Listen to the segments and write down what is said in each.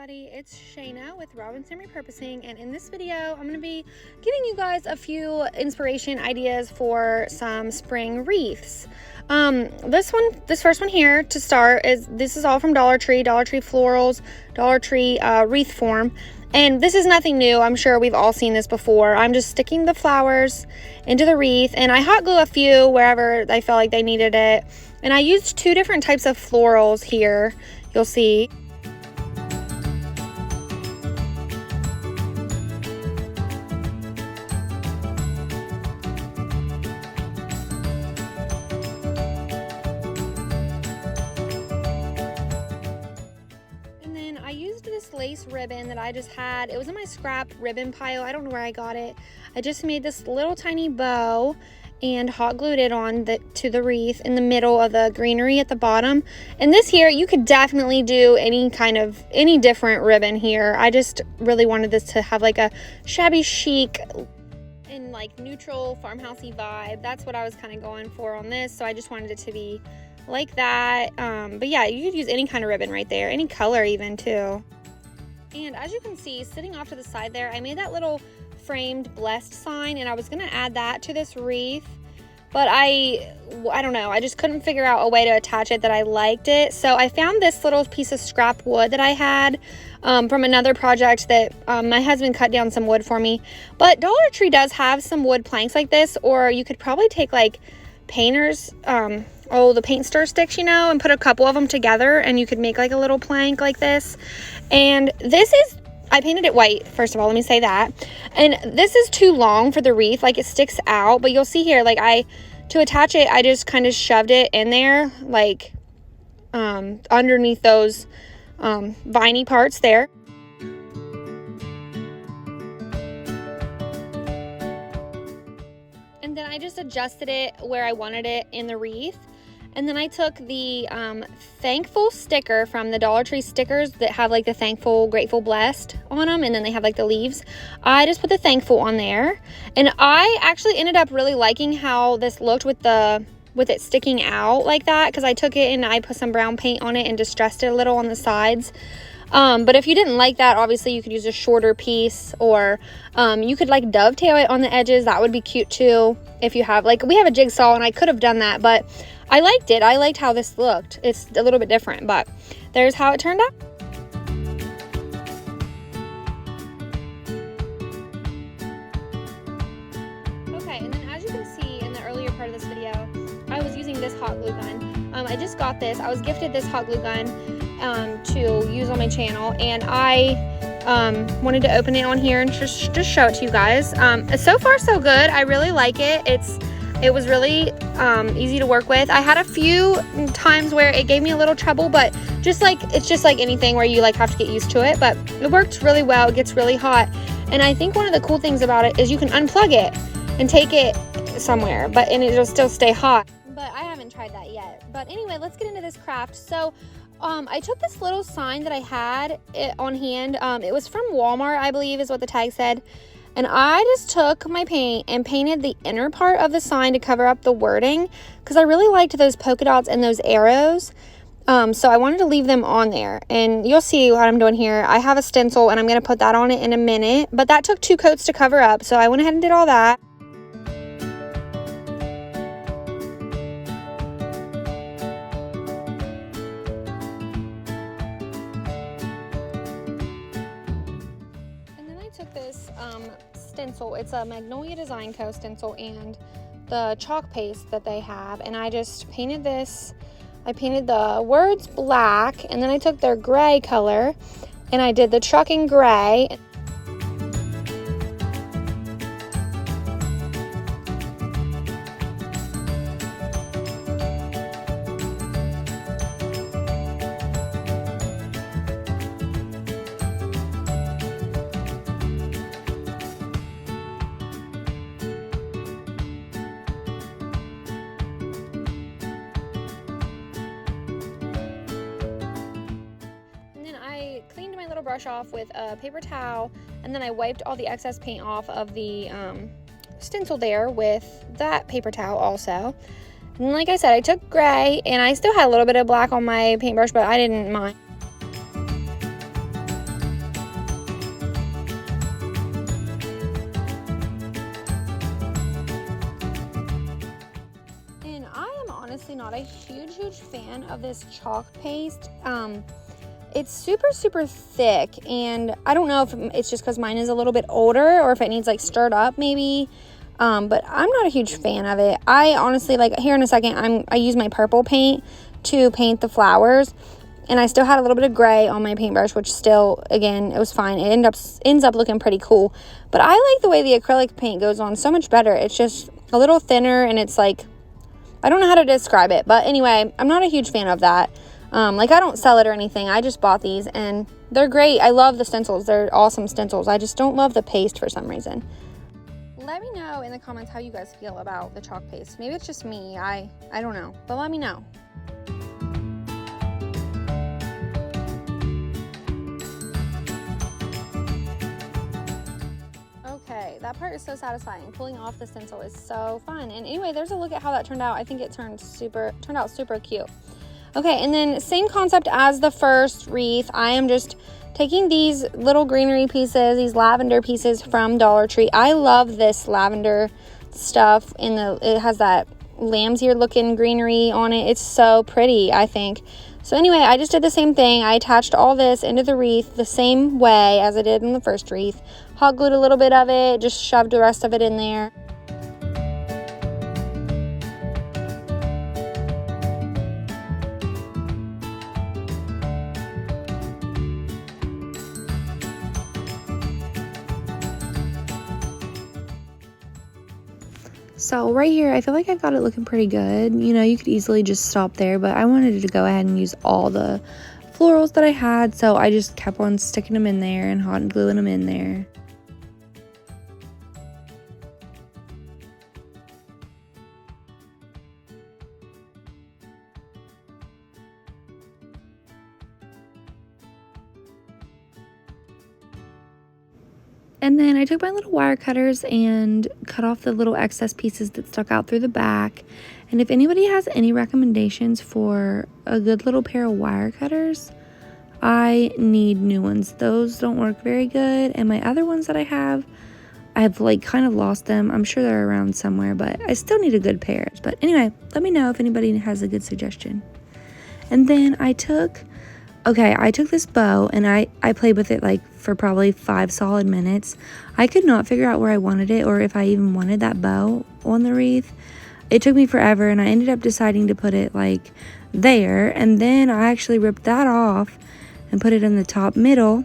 everybody, it's Shayna with Repurposing, and in this video I'm going to be giving you guys a few inspiration ideas for some spring wreaths. This first one here to start this is all from Dollar Tree Florals, Dollar Tree wreath form, and this is nothing new. I'm sure we've all seen this before. I'm just sticking the flowers into the wreath, and I hot glue a few wherever I felt like they needed it, and I used two different types of florals here, you'll see. I used this lace ribbon that I just had. It was in my scrap ribbon pile. I don't know where I got it. I just made this little tiny bow and hot glued it on to the wreath in the middle of the greenery at the bottom. And this here, you could definitely do any different ribbon here. I just really wanted this to have like a shabby chic and like neutral farmhousey vibe. That's what I was kind of going for on this. So I just wanted it to be like that, but yeah, you could use any kind of ribbon right there, any color even too. And as you can see, sitting off to the side there, I made that little framed blessed sign, and I was gonna add that to this wreath, but I don't know, I just couldn't figure out a way to attach it that I liked it. So I found this little piece of scrap wood that I had from another project that my husband cut down some wood for me. But Dollar Tree does have some wood planks like this, or you could probably take like painters the paint stir sticks, and put a couple of them together, and you could make like a little plank like this. And I painted it white, first of all, let me say that. And this is too long for the wreath, like it sticks out, but you'll see here, like to attach it, I just kind of shoved it in there, like underneath those viney parts there. And then I just adjusted it where I wanted it in the wreath. And then I took the thankful sticker from the Dollar Tree stickers that have like the thankful, grateful, blessed on them, and then they have like the leaves. I just put the thankful on there, and I actually ended up really liking how this looked with it sticking out like that, because I took it and I put some brown paint on it and distressed it a little on the sides. But if you didn't like that, obviously you could use a shorter piece, or you could like dovetail it on the edges. That would be cute too. If you have, like, we have a jigsaw and I could have done that, but I liked it. I liked how this looked. It's a little bit different, but there's how it turned out. Okay, and then as you can see in the earlier part of this video, I was using this hot glue gun. I just got this. I was gifted this hot glue gun to use on my channel, and I wanted to open it on here and just show it to you guys. So far so good. I really like it. It was really easy to work with. I had a few times where it gave me a little trouble, but it's just like anything where you like have to get used to it, but it worked really well. It gets really hot, and I think one of the cool things about it is you can unplug it and take it somewhere, and it'll still stay hot. But I haven't tried that yet. But anyway, let's get into this craft. So I took this little sign that I had on hand. It was from Walmart, I believe is what the tag said. And I just took my paint and painted the inner part of the sign to cover up the wording, because I really liked those polka dots and those arrows. So I wanted to leave them on there. And you'll see what I'm doing here. I have a stencil, and I'm going to put that on it in a minute. But that took 2 coats to cover up, so I went ahead and did all that. This stencil, it's a Magnolia Design Co. stencil, and the chalk paste that they have, and I just painted this. I painted the words black, and then I took their gray color and I did the truck in gray. Cleaned my little brush off with a paper towel, and then I wiped all the excess paint off of the stencil there with that paper towel also. And like I said, I took gray, and I still had a little bit of black on my paintbrush, but I didn't mind. honestly not a huge fan of this chalk paste. It's super thick, and I don't know if it's just because mine is a little bit older or if it needs like stirred up maybe. But I'm not a huge fan of it. I honestly, like, here in a second, I use my purple paint to paint the flowers, and I still had a little bit of gray on my paintbrush, which still, again, it was fine. It ends up looking pretty cool. But I like the way the acrylic paint goes on so much better. It's just a little thinner, and it's like, I don't know how to describe it. But anyway, I'm not a huge fan of that. Like, I don't sell it or anything. I just bought these, and they're great. I love the stencils. They're awesome stencils. I just don't love the paste for some reason. Let me know in the comments how you guys feel about the chalk paste. Maybe it's just me. I don't know. But let me know. Okay, that part is so satisfying. Pulling off the stencil is so fun. And anyway, there's a look at how that turned out. I think it turned out super cute. Okay, and then same concept as the first wreath. I am just taking these little greenery pieces, these lavender pieces from Dollar Tree. I love this lavender stuff. It has that lamb's ear looking greenery on it. It's so pretty, I think. So anyway, I just did the same thing. I attached all this into the wreath the same way as I did in the first wreath. Hot glued a little bit of it, just shoved the rest of it in there. So right here, I feel like I've got it looking pretty good. You know, you could easily just stop there, but I wanted to go ahead and use all the florals that I had, so I just kept on sticking them in there and hot gluing them in there. And then I took my little wire cutters and cut off the little excess pieces that stuck out through the back. And if anybody has any recommendations for a good little pair of wire cutters, I need new ones. Those don't work very good. And my other ones that I've like kind of lost them. I'm sure they're around somewhere, but I still need a good pair. But anyway, let me know if anybody has a good suggestion. And then I took this bow and I played with it like for probably 5 solid minutes. I could not figure out where I wanted it or if I even wanted that bow on the wreath. It took me forever, and I ended up deciding to put it like there, and then I actually ripped that off and put it in the top middle,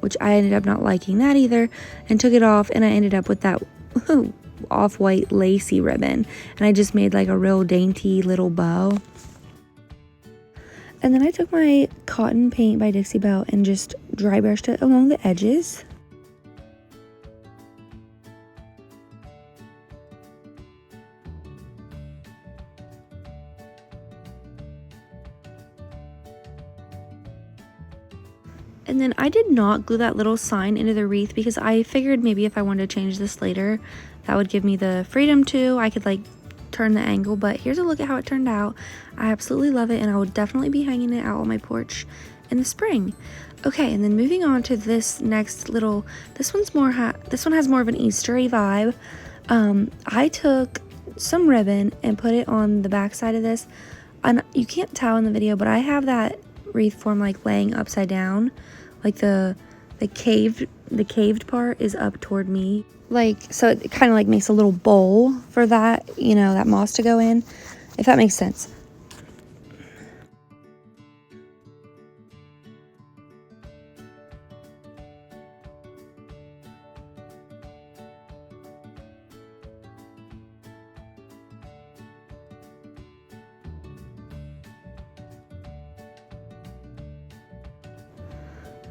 which I ended up not liking that either, and took it off, and I ended up with that off-white lacy ribbon, and I just made like a real dainty little bow. And then I took my cotton paint by Dixie Belle and just dry brushed it along the edges. And then I did not glue that little sign into the wreath because I figured maybe if I wanted to change this later, that would give me the freedom to. I could like turn the angle, but here's a look at how it turned out. I absolutely love it, and I will definitely be hanging it out on my porch in the spring. Okay, and then moving on to this next little, this one has more of an Eastery vibe. I took some ribbon and put it on the back side of this, and you can't tell in the video, but I have that wreath form like laying upside down, like the caved part is up toward me, like, so it kind of like makes a little bowl for that, you know, that moss to go in, if that makes sense.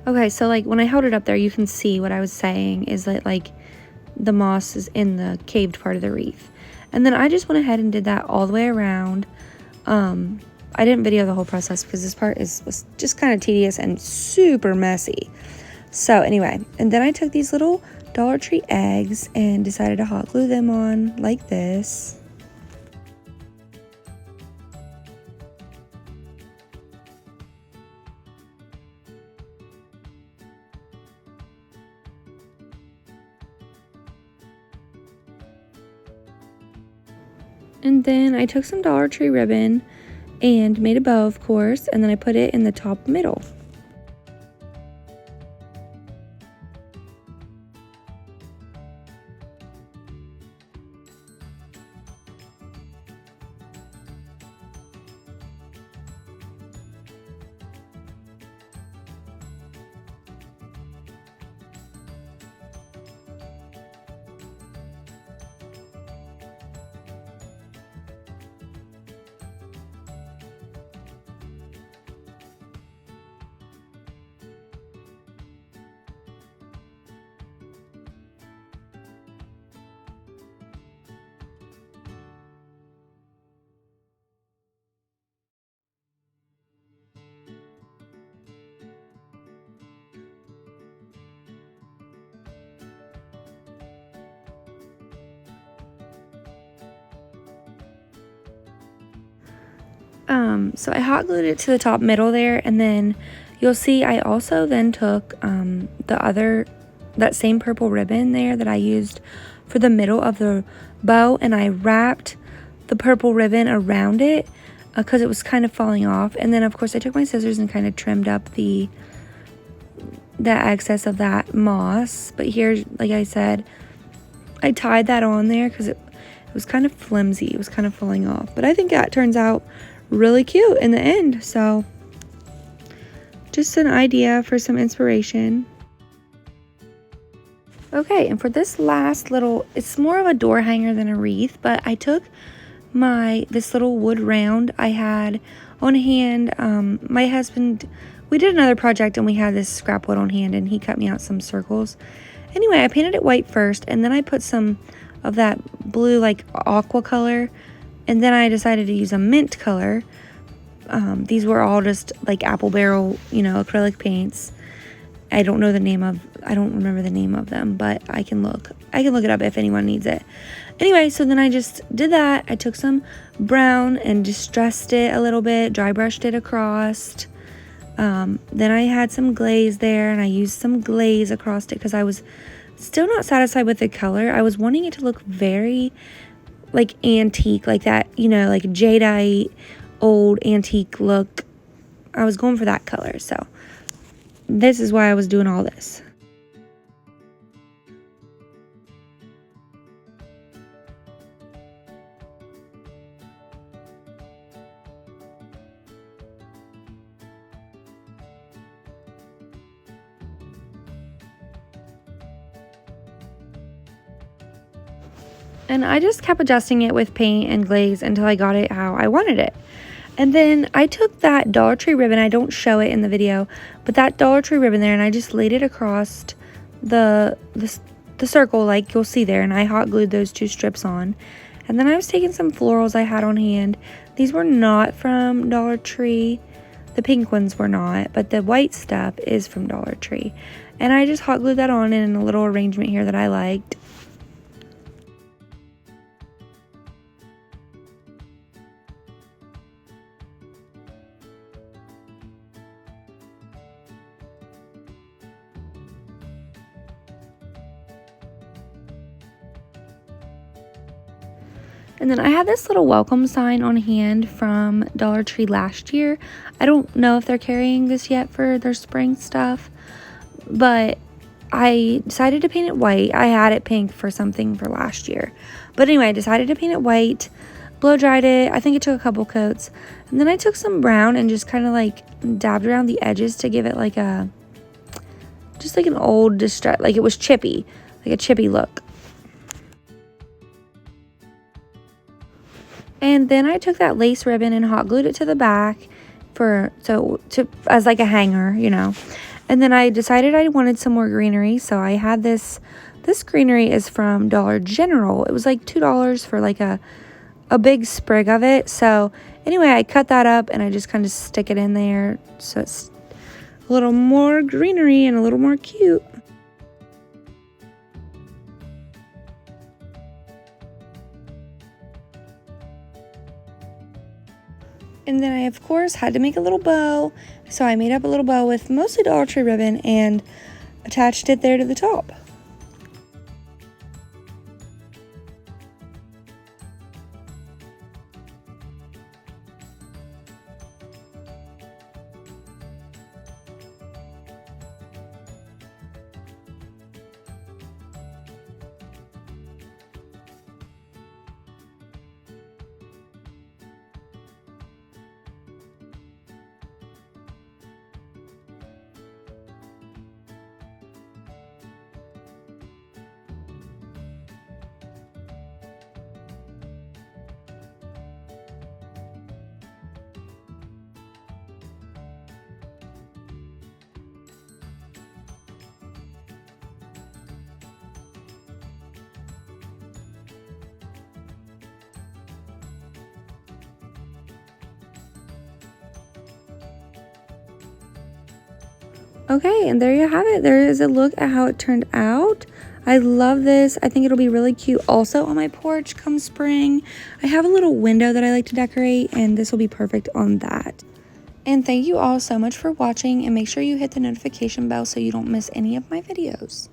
Okay, so like when I held it up there, you can see what I was saying is that like the moss is in the caved part of the wreath. And then I just went ahead and did that all the way around. I didn't video the whole process because this part was just kind of tedious and super messy. So anyway, and then I took these little Dollar Tree eggs and decided to hot glue them on like this. And then I took some Dollar Tree ribbon and made a bow, of course, and then I put it in the top middle. So I hot glued it to the top middle there, and then you'll see I also then took that same purple ribbon there that I used for the middle of the bow, and I wrapped the purple ribbon around it because it was kind of falling off. And then of course I took my scissors and kind of trimmed up the excess of that moss. But here, like I said, I tied that on there because it was kind of flimsy. It was kind of falling off, but I think that turns out really cute in the end. So just an idea for some inspiration. Okay, and for this last little, it's more of a door hanger than a wreath, but I took this little wood round I had on hand. My husband, we did another project and we had this scrap wood on hand, and he cut me out some circles. Anyway, I painted it white first, and then I put some of that blue like aqua color, and then I decided to use a mint color. These were all just like apple barrel, acrylic paints. I don't remember the name of them, but I can look it up if anyone needs it. Anyway, so then I just did that. I took some brown and distressed it a little bit, dry brushed it across. Then I had some glaze there, and I used some glaze across it because I was still not satisfied with the color. I was wanting it to look very like antique, like that, like jadeite, old antique look. I was going for that color, so this is why I was doing all this. And I just kept adjusting it with paint and glaze until I got it how I wanted it. And then I took that Dollar Tree ribbon, I don't show it in the video, but that Dollar Tree ribbon there, and I just laid it across the circle like you'll see there, and I hot glued those two strips on. And then I was taking some florals I had on hand. These were not from Dollar Tree. The pink ones were not, but the white stuff is from Dollar Tree. And I just hot glued that on in a little arrangement here that I liked. And then I had this little welcome sign on hand from Dollar Tree last year. I don't know if they're carrying this yet for their spring stuff, but I decided to paint it white. I had it pink for something for last year. But anyway, I decided to paint it white, blow dried it. I think it took a couple coats. And then I took some brown and just kind of like dabbed around the edges to give it like just like an old distress, like it was chippy, like a chippy look. And then I took that lace ribbon and hot glued it to the back as like a hanger, And then I decided I wanted some more greenery, so I had this greenery is from Dollar General. It was like $2 for like a big sprig of it. So anyway, I cut that up and I just kind of stick it in there so it's a little more greenery and a little more cute. And then I, of course, had to make a little bow. So I made up a little bow with mostly Dollar Tree ribbon and attached it there to the top. Okay, and there you have it. There is a look at how it turned out. I love this. I think it'll be really cute also on my porch come spring. I have a little window that I like to decorate, and this will be perfect on that. And thank you all so much for watching, and make sure you hit the notification bell so you don't miss any of my videos.